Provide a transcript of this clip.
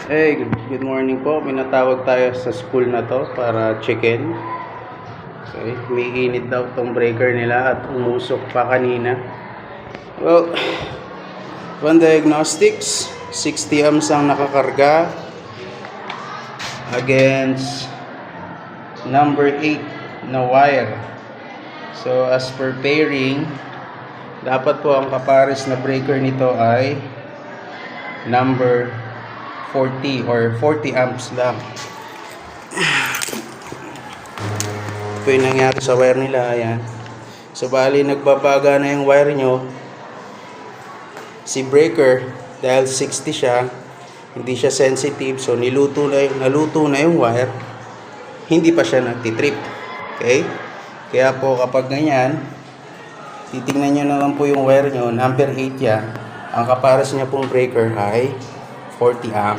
Hey, good morning po. Minatawag tayo sa school na to para check-in. Okay, may init daw tong breaker nila at umusok pa kanina. Well, One Diagnostics, 60 amps ang nakakarga against number 8 na wire. So as per pairing, dapat po ang kapares na breaker nito ay number 40 or 40 amps lang. Ito yung nangyari sa wire nila. Ayan. So bali nagbabaga na yung wire nyo. Si breaker, dahil 60 siya, hindi siya sensitive, so naluto na yung wire, hindi pa siya nagtitrip. Okay? Kaya po kapag ganyan, titingnan nyo na lang po yung wire nyo, number 8 yan. Ang kapares niya pong breaker ay 40 amps.